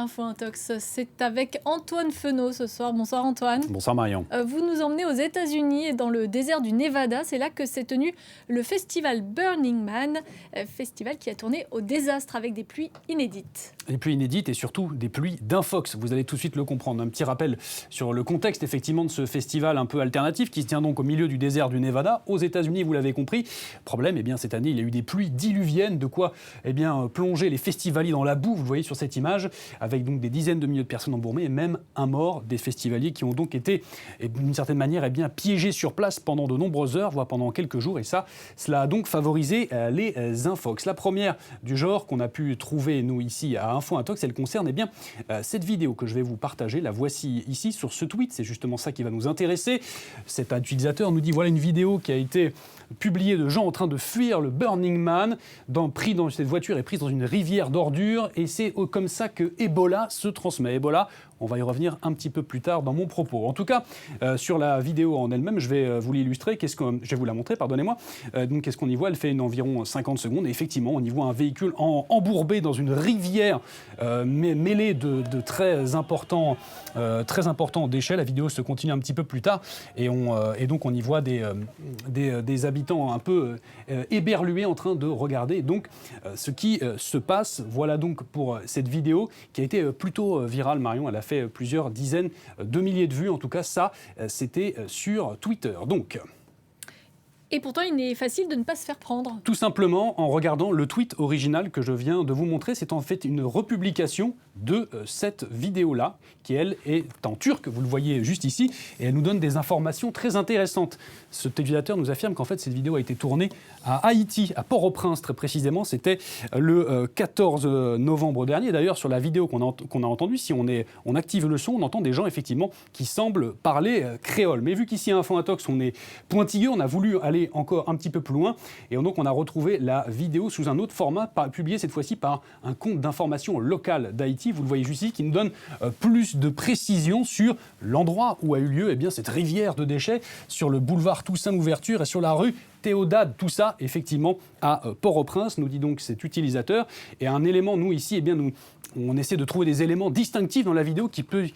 Info Intox, c'est avec Antoine Fenot ce soir. Bonsoir Antoine. Bonsoir Marion. Vous nous emmenez aux États-Unis et dans le désert du Nevada. C'est là que s'est tenu le festival Burning Man, festival qui a tourné au désastre avec des pluies inédites. Des pluies inédites et surtout des pluies d'infox. Vous allez tout de suite le comprendre. Un petit rappel sur le contexte effectivement de ce festival un peu alternatif qui se tient donc au milieu du désert du Nevada, aux États-Unis, vous l'avez compris. Problème, cette année, il y a eu des pluies diluviennes, de quoi plonger les festivaliers dans la boue, vous le voyez sur cette image, avec donc des dizaines de milliers de personnes embourmées et même un mort, des festivaliers qui ont donc été d'une certaine manière piégés sur place pendant de nombreuses heures, voire pendant quelques jours, et cela a donc favorisé les infox. La première du genre qu'on a pu trouver nous ici à Info Intox, elle concerne cette vidéo que je vais vous partager. La voici ici sur ce tweet, c'est justement ça qui va nous intéresser. Cet utilisateur nous dit voilà une vidéo qui a été publiée de gens en train de fuir le Burning Man, cette voiture est prise dans une rivière d'ordures et c'est comme ça que Ebola se transmet. Ebola, on va y revenir un petit peu plus tard dans mon propos. En tout cas, sur la vidéo en elle-même, je vais vous l'illustrer, je vais vous la montrer, pardonnez-moi. Donc, qu'est-ce qu'on y voit ? Elle fait environ 50 secondes et effectivement, on y voit un véhicule embourbé dans une rivière mêlée de très importants déchets. La vidéo se continue un petit peu plus tard et donc on y voit des habitants un peu éberlués en train de regarder donc ce qui se passe. Voilà donc pour cette vidéo qui a été plutôt virale, Marion. Elle a fait plusieurs dizaines de milliers de vues. En tout cas, ça, c'était sur Twitter. Donc. Et pourtant, il est facile de ne pas se faire prendre. Tout simplement en regardant le tweet original que je viens de vous montrer. C'est en fait une republication de cette vidéo-là, qui elle est en turc, vous le voyez juste ici, et elle nous donne des informations très intéressantes. Cet utilisateur nous affirme qu'en fait cette vidéo a été tournée à Haïti, à Port-au-Prince très précisément. C'était le 14 novembre dernier. D'ailleurs, sur la vidéo qu'on a entendue, si on active le son, on entend des gens effectivement qui semblent parler créole. Mais vu qu'ici à Info Intox, on est pointilleux, on a voulu aller encore un petit peu plus loin, et donc on a retrouvé la vidéo sous un autre format, publié cette fois-ci par un compte d'information local d'Haïti. Vous le voyez juste ici, qui nous donne plus de précision sur l'endroit où a eu lieu cette rivière de déchets, sur le boulevard Toussaint-Louverture et sur la rue Théodade, tout ça effectivement à Port-au-Prince, nous dit donc cet utilisateur. Et un élément, nous ici, on essaie de trouver des éléments distinctifs dans la vidéo qui peuvent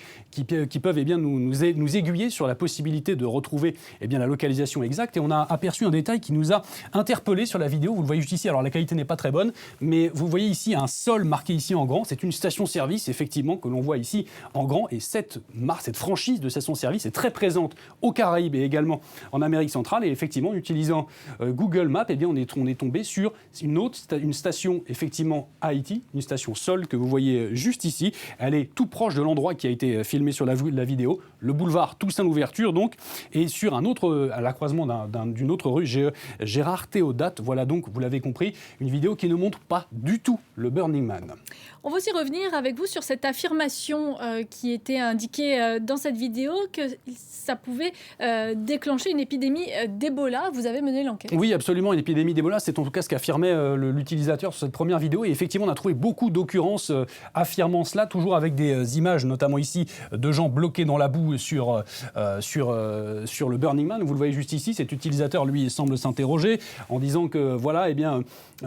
nous aiguiller sur la possibilité de retrouver la localisation exacte. Et on a aperçu un détail qui nous a interpellés sur la vidéo. Vous le voyez juste ici. Alors la qualité n'est pas très bonne, mais vous voyez ici un sol marqué ici en grand. C'est une station-service effectivement que l'on voit ici en grand. Et cette franchise de station-service est très présente aux Caraïbes et également en Amérique centrale. Et effectivement, en utilisant Google Maps, on est tombé sur une station effectivement Haïti, une station sol que vous voyez juste ici. Elle est tout proche de l'endroit qui a été filmé sur la vidéo, le boulevard Toussaint-Louverture donc, et sur à l'accroisement d'une autre rue, Gérard Théodate. Voilà donc, vous l'avez compris, une vidéo qui ne montre pas du tout le Burning Man. On va aussi revenir avec vous sur cette affirmation qui était indiquée dans cette vidéo, que ça pouvait déclencher une épidémie d'Ebola. Vous avez mené l'enquête. Oui, absolument, une épidémie d'Ebola, c'est en tout cas ce qu'affirmait l'utilisateur sur cette première vidéo. Et effectivement, on a trouvé beaucoup d'occurrences affirmant cela, toujours avec des images, notamment ici, de gens bloqués dans la boue sur le Burning Man. Vous le voyez juste ici, cet utilisateur, lui, semble s'interroger en disant que,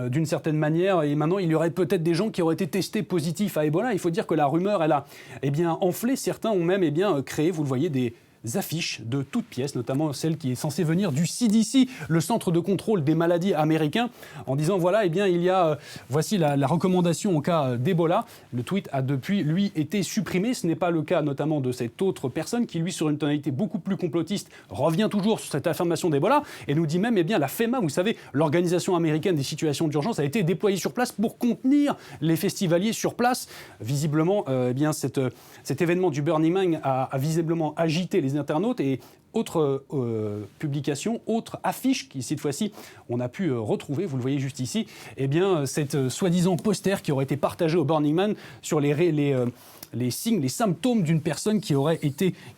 d'une certaine manière, et maintenant, il y aurait peut-être des gens qui auraient été testés positifs à Ebola. Il faut dire que la rumeur, elle a enflé. Certains ont même créé, vous le voyez, des affiches de toutes pièces, notamment celle qui est censée venir du CDC, le Centre de contrôle des maladies américain, en disant voici la recommandation en cas d'Ebola. Le tweet a depuis, lui, été supprimé. Ce n'est pas le cas notamment de cette autre personne qui, lui, sur une tonalité beaucoup plus complotiste, revient toujours sur cette affirmation d'Ebola et nous dit même, la FEMA, vous savez, l'Organisation américaine des situations d'urgence, a été déployée sur place pour contenir les festivaliers sur place. Visiblement, cet événement du Burning Man a visiblement agité les internautes et autre publication, autre affiche qui cette fois-ci on a pu retrouver, vous le voyez juste ici, cette soi-disant poster qui aurait été partagé au Burning Man sur les les signes, les symptômes d'une personne qui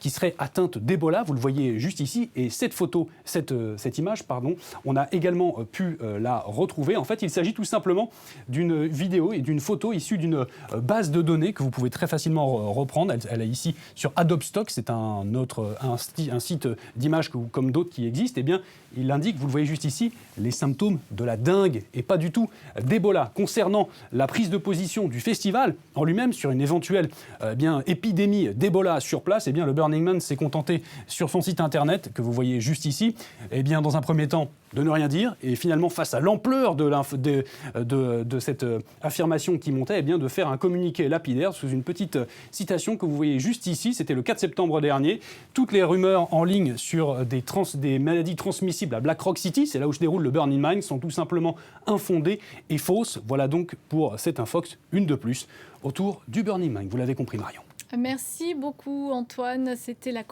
serait atteinte d'Ebola. Vous le voyez juste ici. Et cette image, on a également pu la retrouver. En fait, il s'agit tout simplement d'une vidéo et d'une photo issue d'une base de données que vous pouvez très facilement reprendre. Elle est ici sur Adobe Stock. C'est un site d'images comme d'autres qui existent. Eh bien, il indique, vous le voyez juste ici, les symptômes de la dengue et pas du tout d'Ebola. Concernant la prise de position du festival en lui-même sur une éventuelle épidémie d'Ebola sur place, eh bien, le Burning Man s'est contenté sur son site internet que vous voyez juste ici, eh bien, dans un premier temps, de ne rien dire, et finalement, face à l'ampleur de cette affirmation qui montait, eh bien, de faire un communiqué lapidaire sous une petite citation que vous voyez juste ici. C'était le 4 septembre dernier. Toutes les rumeurs en ligne sur des maladies transmissibles à Black Rock City, c'est là où se déroule le Burning Man, sont tout simplement infondées et fausses. Voilà donc pour cette Infox, une de plus, autour du Burning Man. Vous l'avez compris, Marion. Merci beaucoup, Antoine. C'était la